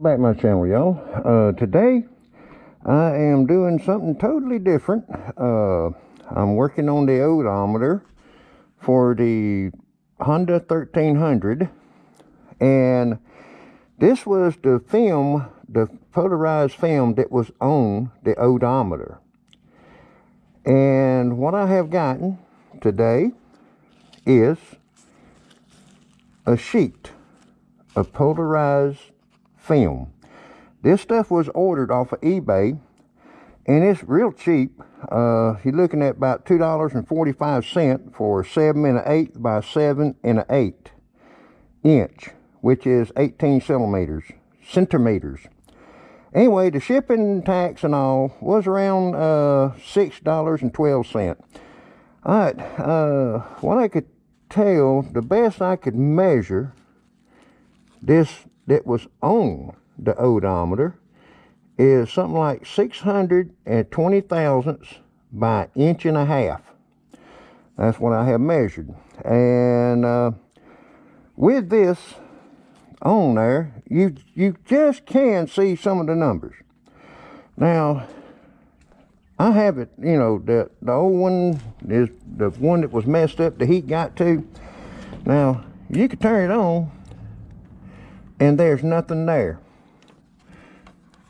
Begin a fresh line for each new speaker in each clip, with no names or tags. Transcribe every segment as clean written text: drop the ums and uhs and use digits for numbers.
Back to my channel, y'all. Today I am doing something totally different. I'm working on the odometer for the Honda 1300, and this was the film, the polarized film that was on the odometer. And what I have gotten today is a sheet of polarized film. This stuff was ordered off of eBay, and it's real cheap. You're looking at about $2.45 for 7 1/8 by 7 1/8 inch, which is 18 centimeters. Anyway, the shipping tax and all was around $6.12. All right, what I could tell, the best I could measure this that was on the odometer is something like 620 thousandths by 1.5 inches. That's what I have measured. And with this on there, you just can see some of the numbers. Now, I have it, you know, the old one is the one that was messed up, the heat got to. Now, you could turn it on and there's nothing there.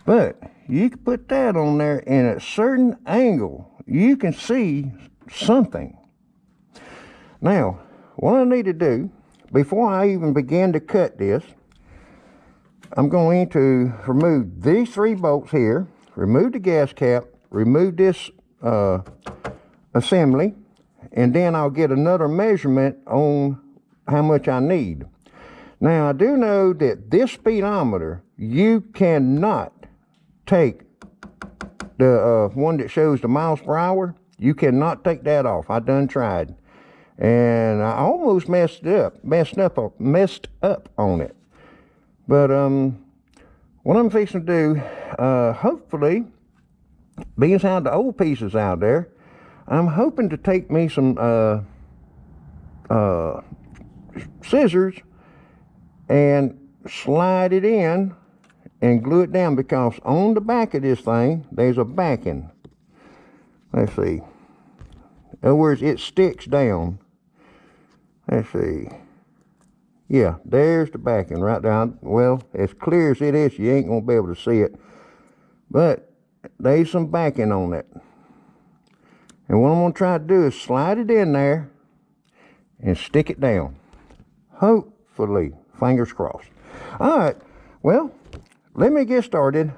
But you can put that on there, and at a certain angle, you can see something. Now, what I need to do, before I even begin to cut this, I'm going to remove these 3 bolts here, remove the gas cap, remove this assembly, and then I'll get another measurement on how much I need. Now, I do know that this speedometer, you cannot take the one that shows the miles per hour. You cannot take that off. I done tried, and I almost messed up on it. But what I'm fixing to do, hopefully, being as how the old pieces out there, I'm hoping to take me some scissors and slide it in and glue it down, because on the back of this thing there's a backing. Let's see. In other words, it sticks down. Let's see. Yeah, there's the backing right down. Well, as clear as it is, you ain't gonna be able to see it, but there's some backing on it. And what I'm gonna try to do is slide it in there and stick it down. Hopefully. Fingers crossed. All right, well, let me get started.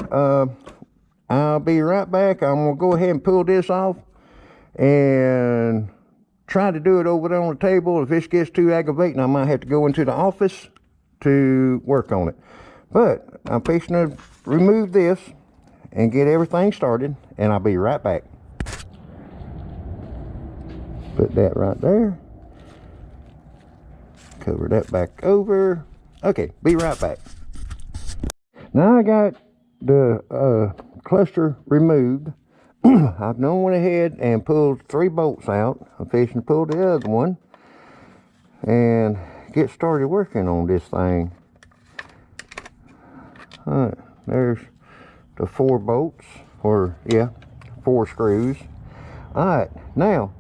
I'll be right back. I'm gonna go ahead and pull this off and try to do it over there on the table. If this gets too aggravating, I might have to go into the office to work on it. But I'm fixing to remove this and get everything started, and I'll be right back. Put that right there. Cover that back over. Okay, be right back. Now I got the cluster removed. I've now went ahead and pulled 3 bolts out. I'm fixing to pull the other one and get started working on this thing. All right, there's the 4 bolts, or yeah, 4 screws. All right, now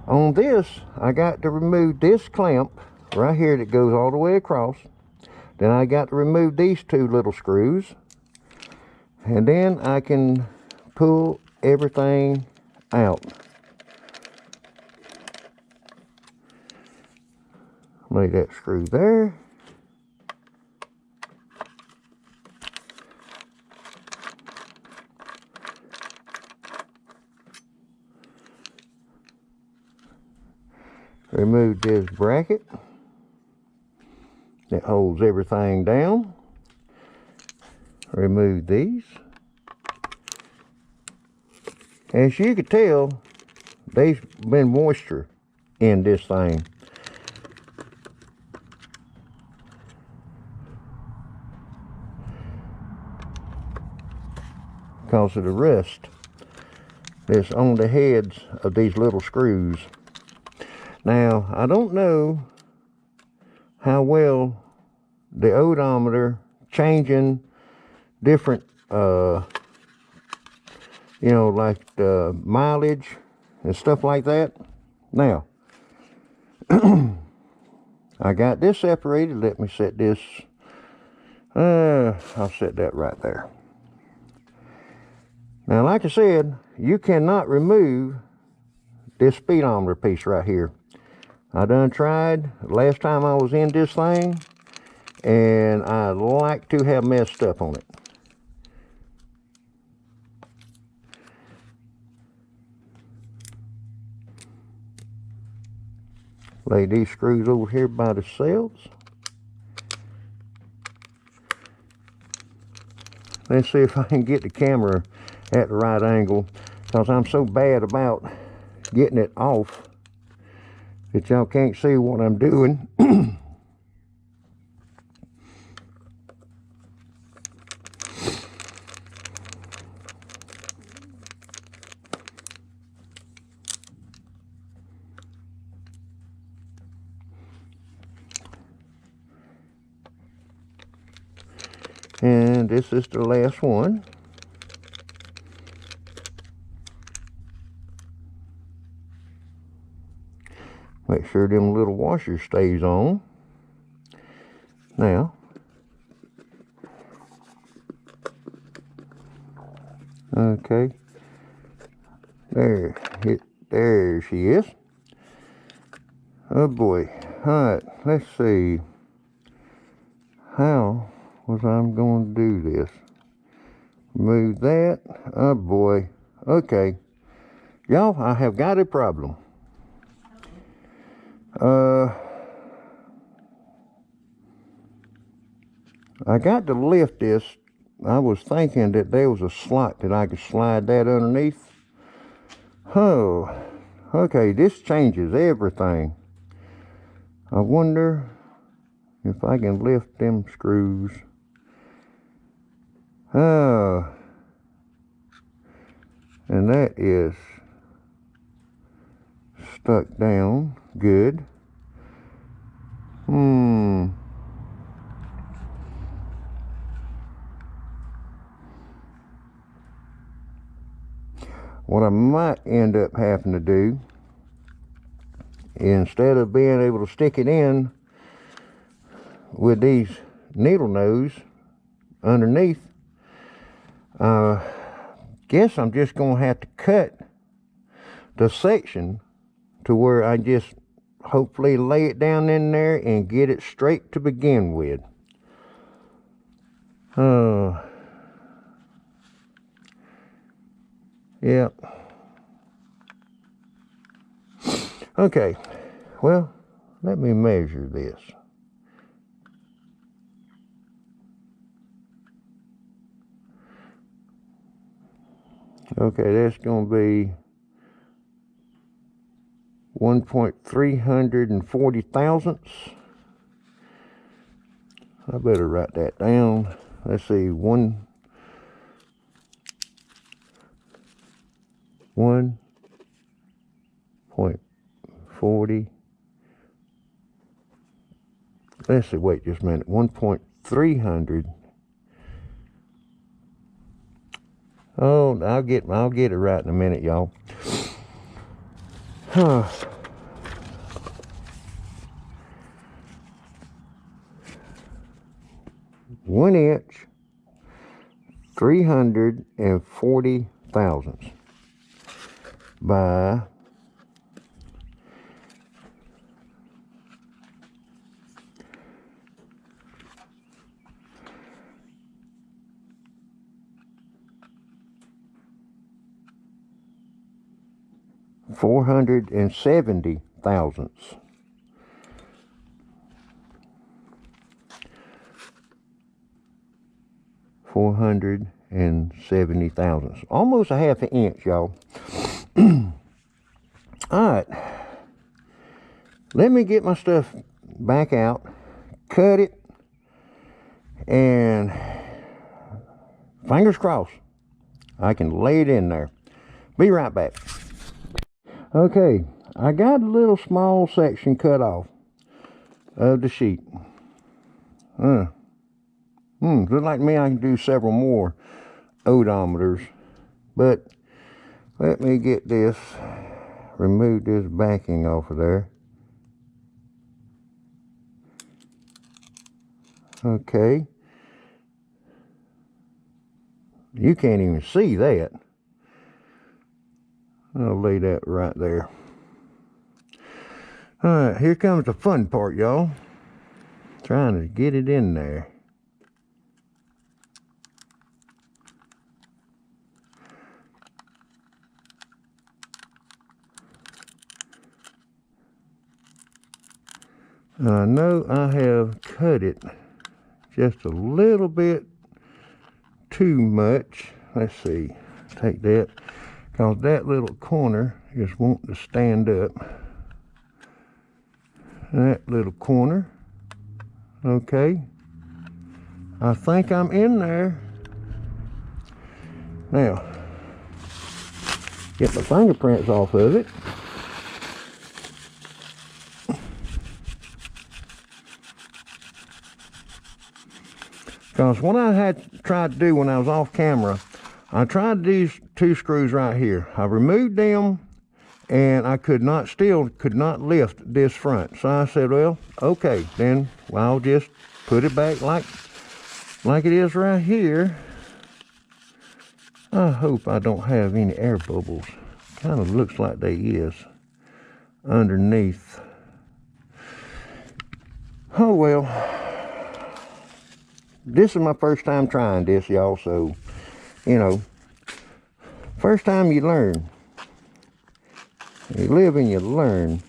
on this, I got to remove this clamp right here that goes all the way across. Then I got to remove these 2 little screws, and then I can pull everything out. Lay that screw there. Remove this bracket that holds everything down. Remove these. As you can tell, there's been moisture in this thing. Because of the rust that's on the heads of these little screws. Now, I don't know how well the odometer changing different, you know, like the mileage and stuff like that. Now, I got this separated. Let me set this, I'll set that right there. Now, like I said, you cannot remove this speedometer piece right here. I done tried last time I was in this thing, and I like to have messed up on it. Lay these screws over here by themselves. Let's see if I can get the camera at the right angle, because I'm so bad about getting it off that y'all can't see what I'm doing. And this is the last one. Make sure them little washers stays on. Now, okay, there she is. Oh boy. All right, let's see. How was I going to do this? Move that. Oh boy. Okay. Y'all, I have got a problem. I got to lift this. I was thinking that there was a slot that I could slide that underneath. Oh, okay, this changes everything. I wonder if I can lift them screws. Oh, and that is stuck down good. What I might end up having to do, instead of being able to stick it in with these needle nose underneath, guess I'm just gonna have to cut the section to where I just hopefully lay it down in there and get it straight to begin with. Yep. Okay, well, let me measure this. Okay, that's going to be 1.340 thousandths. I better write that down. Let's see, 1.40. Let's see, wait just a minute. 1.300. Oh, I'll get it right in a minute, y'all. Huh. One inch, 340 thousandths by 470 thousandths. Almost a half an inch, y'all. Alright, let me get my stuff back out, cut it, and fingers crossed I can lay it in there. Be right back. Okay, I got a little small section cut off of the sheet. Looks like me, I can do several more odometers. But let me get this, remove this backing off of there. Okay. You can't even see that. I'll lay that right there. Alright, here comes the fun part, y'all. Trying to get it in there. I know I have cut it just a little bit too much. Let's see, take that, because that little corner is wanting to stand up. That little corner, okay. I think I'm in there. Now, get my fingerprints off of it. Because what I had tried to do when I was off camera, I tried these two screws right here. I removed them, and I still could not lift this front. So I said, well, okay, then I'll just put it back like it is right here. I hope I don't have any air bubbles. Kind of looks like they is underneath. Oh well. This is my first time trying this, y'all, so, you know, first time you learn. You live and you learn.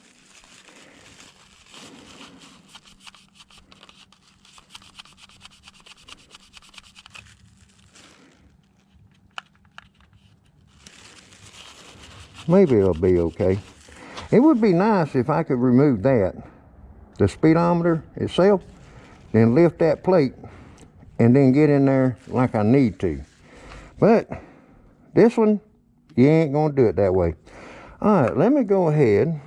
Maybe it'll be okay. It would be nice if I could remove that, the speedometer itself, then lift that plate, and then get in there like I need to. But this one, you ain't gonna do it that way. All right, let me go ahead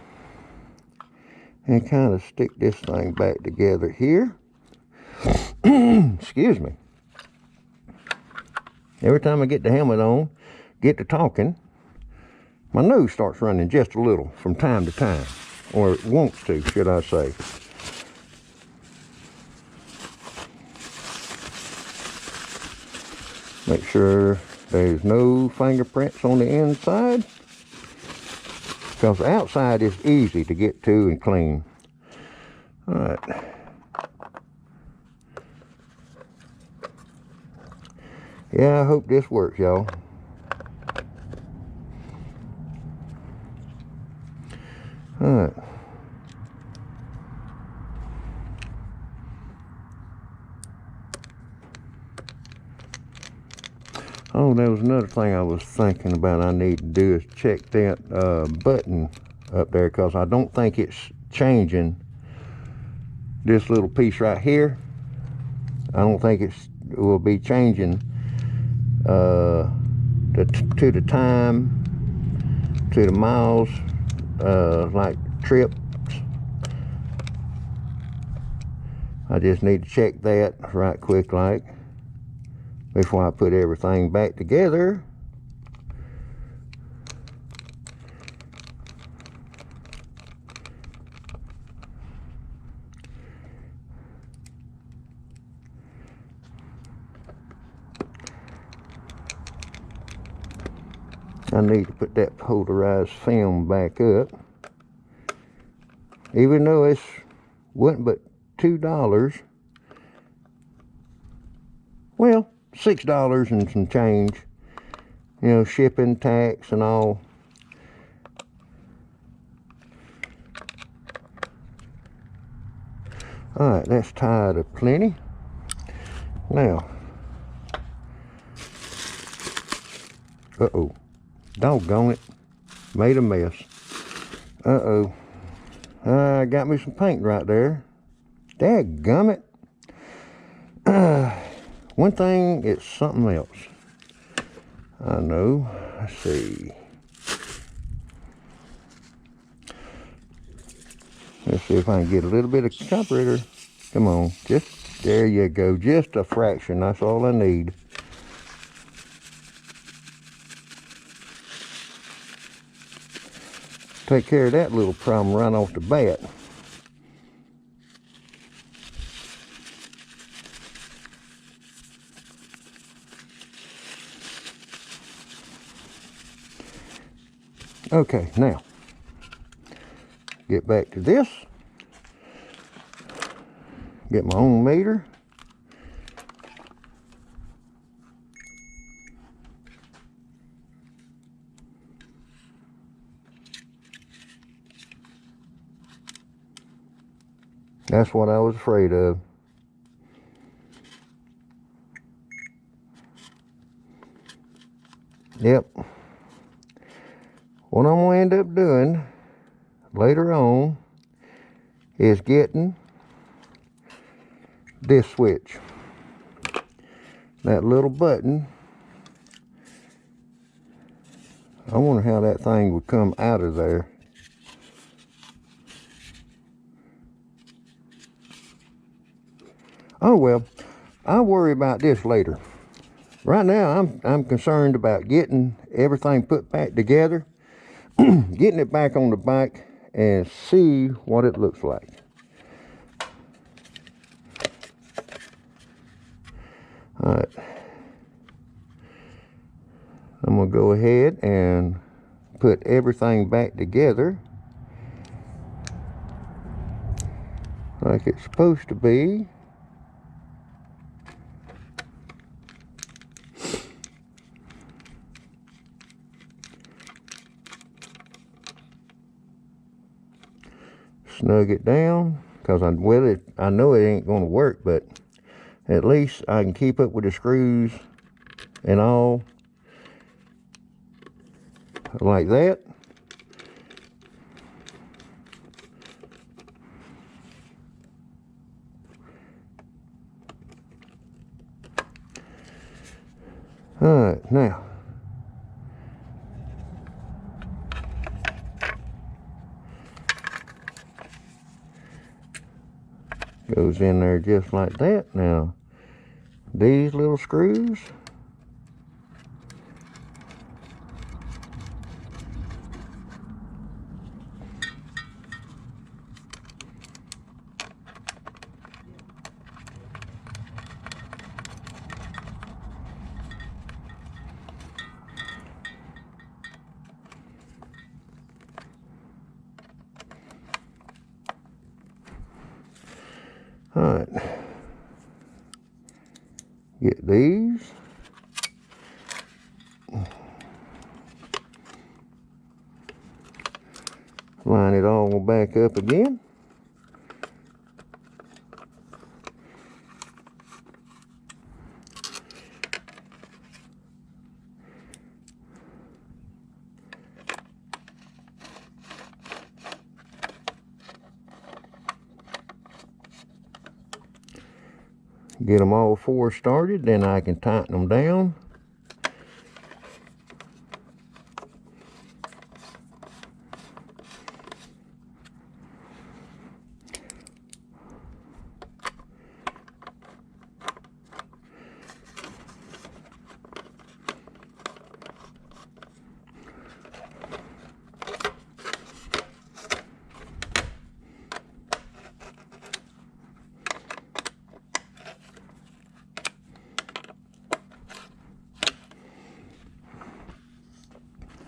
and kind of stick this thing back together here. Excuse me. Every time I get the helmet on, get to talking, my nose starts running just a little from time to time, or it wants to, should I say. Make sure there's no fingerprints on the inside, because the outside is easy to get to and clean. All right. Yeah, I hope this works, y'all. All right. Oh, there was another thing I was thinking about I need to do is check that button up there, because I don't think it's changing this little piece right here. I don't think it will be changing to the time, to the miles, like trips. I just need to check that right quick like before I put everything back together. I need to put that polarized film back up. Even though it's wasn't but $2. Well, $6 and some change. You know, shipping, tax, and all. Alright, that's tied up plenty. Now, uh-oh. Doggone it. Made a mess. Uh-oh. I got me some paint right there. Dadgummit. One thing, it's something else. I know. Let's see. Let's see if I can get a little bit of carburetor. Come on. Just There you go, just a fraction, that's all I need. Take care of that little problem right off the bat. Okay, now, get back to this. Get my own meter. That's what I was afraid of. Yep. What I'm going to end up doing later on is getting this switch. That little button. I wonder how that thing would come out of there. Oh well, I'll worry about this later. Right now, I'm concerned about getting everything put back together, getting it back on the bike, and see what it looks like. All right, I'm gonna go ahead and put everything back together like it's supposed to be. Snug it down, because I know it ain't going to work, but at least I can keep up with the screws and all like that. All right, now goes in there just like that. Now these little screws, all right, get these. Line it all back up again. Get them all four started, then I can tighten them down.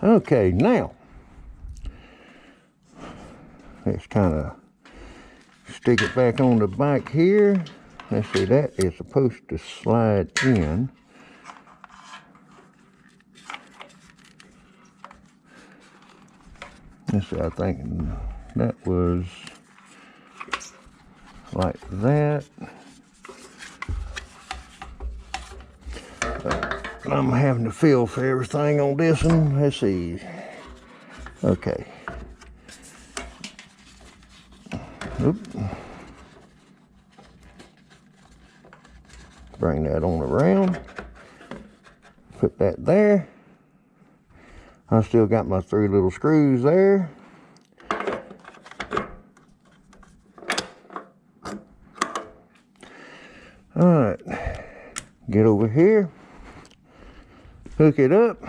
Okay, now let's kind of stick it back on the bike here. Let's see, that is supposed to slide in. Let's see, I think that was like that. I'm having to feel for everything on this one. Let's see. Okay. Oop. Bring that on around. Put that there. I still got my 3 little screws there. Get over here, hook it up.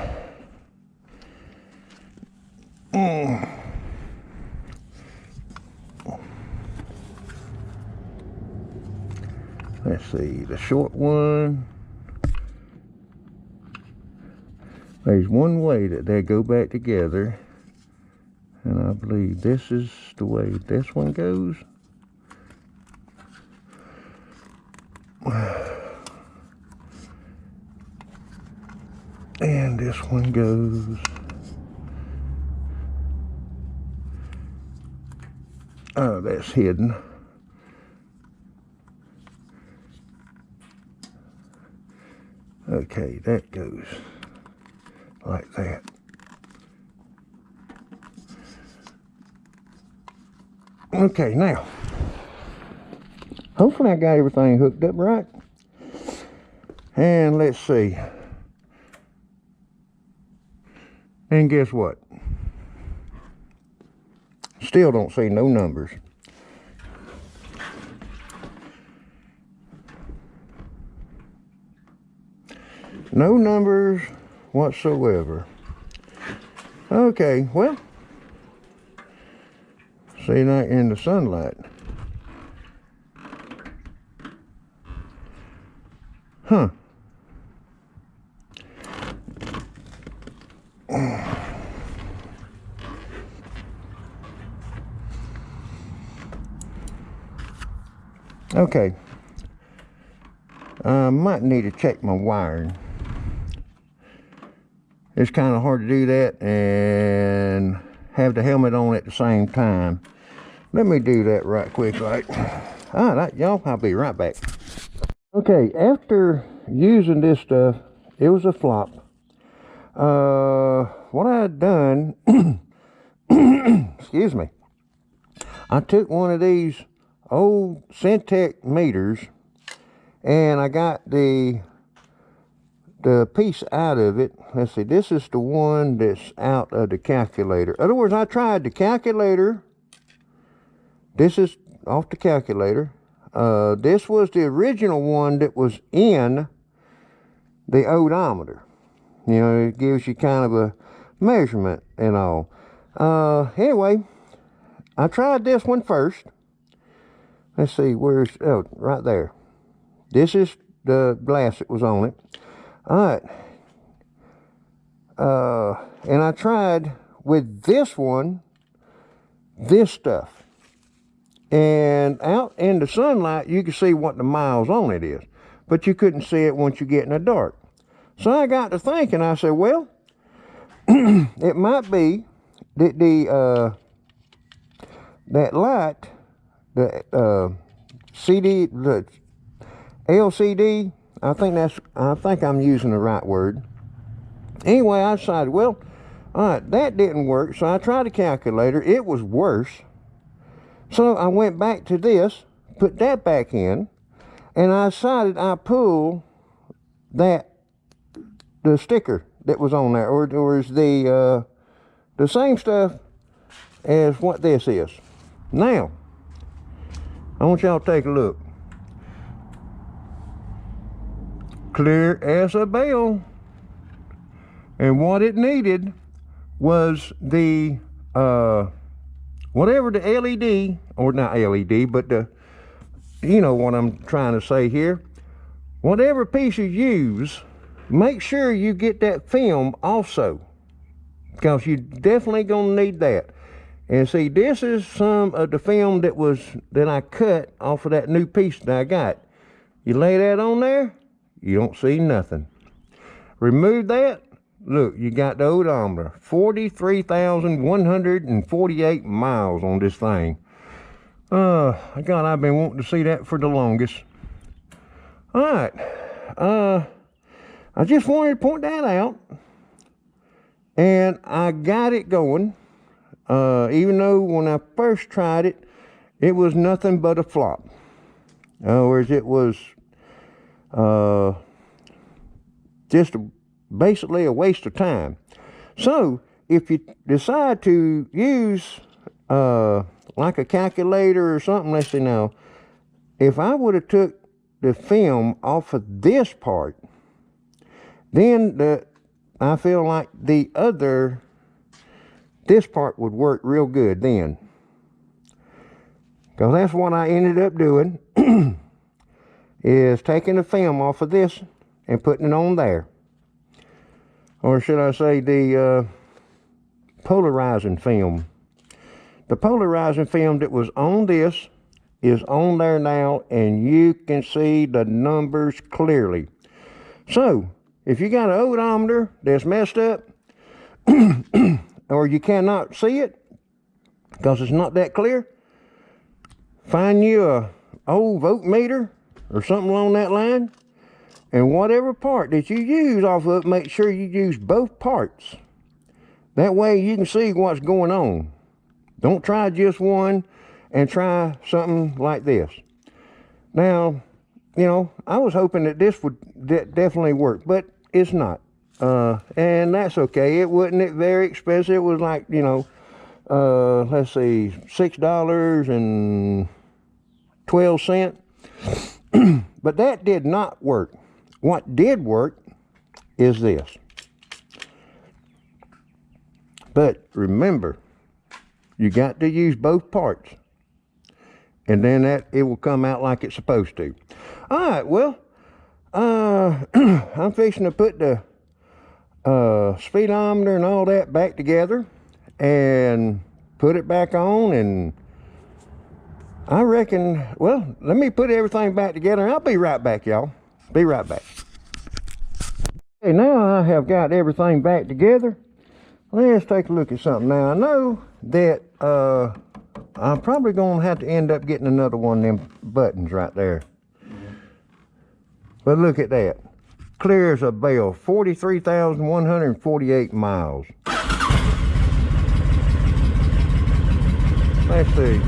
Let's see, the short one. There's one way that they go back together, and I believe this is the way this one goes. And this one goes. Oh, that's hidden. Okay, that goes like that. Okay, now, hopefully I got everything hooked up right. And let's see. And guess what? Still don't see no numbers. No numbers whatsoever. Okay, well, see that in the sunlight. Huh. Okay. I might need to check my wiring. It's kind of hard to do that and have the helmet on at the same time. Let me do that right quick. Right. All right, y'all, I'll be right back. Okay, after using this stuff, it was a flop. What I had done, excuse me, I took one of these old Syntec meters and I got the piece out of it. Let's see, this is the one that's out of the calculator. In other words, I tried the calculator. This is off the calculator. This was the original one that was in the odometer. You know, it gives you kind of a measurement and all. Anyway, I tried this one first. Let's see, where's, oh, right there. This is the glass that was on it. All right. And I tried with this one, this stuff. And out in the sunlight, you can see what the miles on it is. But you couldn't see it once you get in the dark. So I got to thinking, I said, well, it might be that that light, the the LCD, I think I'm using the right word. Anyway, I decided, well, all right, that didn't work, so I tried a calculator. It was worse. So I went back to this, put that back in, and I decided I pull the sticker that was on there, or is the same stuff as what this is. Now, I want y'all to take a look. Clear as a bell. And what it needed was the whatever the LED, or not LED, but the, you know what I'm trying to say here. Whatever piece you use, make sure you get that film also, because you're definitely gonna need that. And see, this is some of the film that I cut off of that new piece that I got. You lay that on there, you don't see nothing. Remove that, look, you got the odometer. 43,148 miles on this thing. God, I've been wanting to see that for the longest. All right, I just wanted to point that out. And I got it going. Even though when I first tried it, it was nothing but a flop. In other words, it was just basically a waste of time. So if you decide to use like a calculator or something, let's see now, if I would have took the film off of this part, then I feel like this part would work real good then. Because that's what I ended up doing, is taking the film off of this and putting it on there. Or should I say the polarizing film. The polarizing film that was on this is on there now, and you can see the numbers clearly. So, if you got an odometer that's messed up, or you cannot see it, because it's not that clear, find you a old voltmeter or something along that line, and whatever part that you use off of it, make sure you use both parts. That way you can see what's going on. Don't try just one and try something like this. Now, you know, I was hoping that this would definitely work, but it's not. And that's okay. It wasn't very expensive. It was like, you know, let's see, $6.12. But that did not work. What did work is this. But remember, you got to use both parts, and then it will come out like it's supposed to. All right, well, I'm fixing to put the speedometer and all that back together and put it back on, and I reckon, well, let me put everything back together, and I'll be right back, y'all. Be right back. Okay, now I have got everything back together. Let's take a look at something. Now, I know that I'm probably going to have to end up getting another one of them buttons right there. But look at that. Clear as a bell. 43,148 miles. Let's see.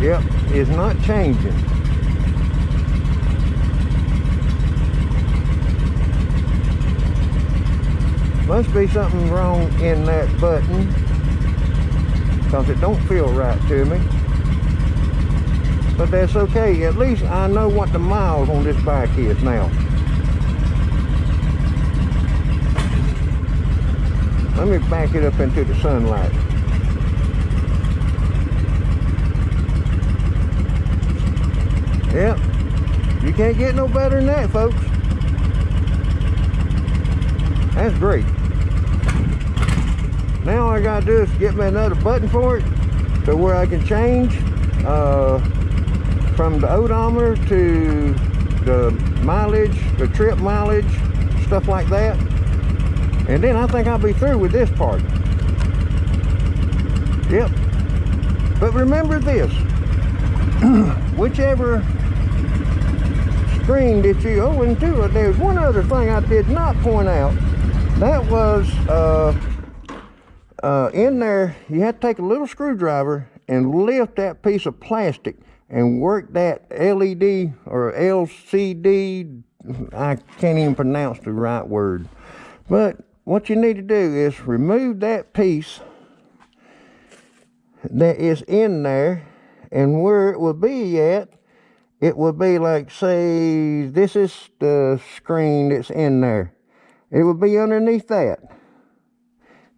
Yep, it's not changing. Must be something wrong in that button, because it don't feel right to me. But that's okay. At least I know what the miles on this bike is now. Let me back it up into the sunlight. Yep, you can't get no better than that, folks. That's great. Now all I gotta do is get me another button for it to where I can change from the odometer to the mileage, the trip mileage, stuff like that. And then I think I'll be through with this part. Yep. But remember this, whichever screen that you, oh, and too, there's one other thing I did not point out. That was in there, you had to take a little screwdriver and lift that piece of plastic and work that LED or LCD, I can't even pronounce the right word. But what you need to do is remove that piece that is in there, and where it will be at, it will be like, say, this is the screen that's in there. It will be underneath that.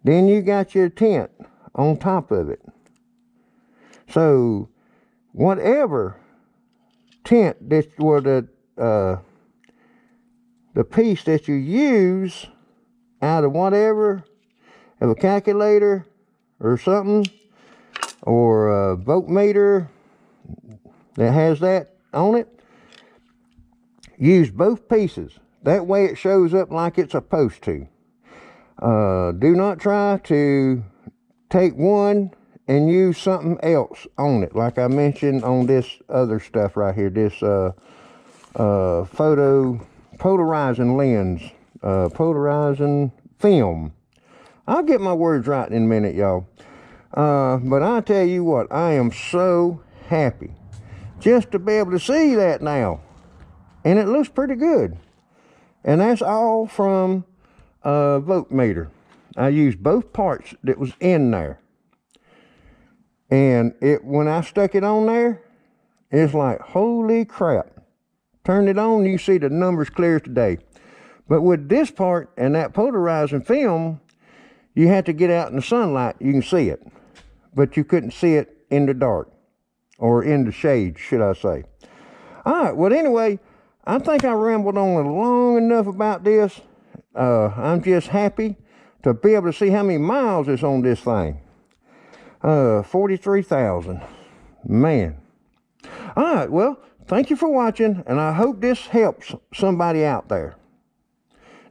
Then you got your tint on top of it. So whatever tint that, or the piece that you use out of whatever, of a calculator or something, or a voltmeter that has that on it, use both pieces. That way it shows up like it's supposed to. Do not try to take one and use something else on it, like I mentioned on this other stuff right here, this polarizing lens, polarizing film. I'll get my words right in a minute, y'all. But I tell you what, I am so happy just to be able to see that now, and it looks pretty good. And that's all from a voltmeter. I used both parts that was in there, and when I stuck it on there, It's like, holy crap. Turn it on, you see the numbers clear as day. But with this part and that polarizing film, you had to get out in the sunlight, you can see it. But you couldn't see it in the dark, or in the shade, should I say. All right, well, anyway, I think I rambled on long enough about this. I'm just happy to be able to see how many miles is on this thing. 43,000. Man. All right, well, thank you for watching, and I hope this helps somebody out there.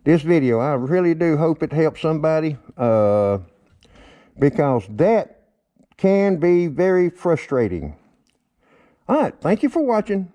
This video, I really do hope it helps somebody, because that can be very frustrating. All right, thank you for watching.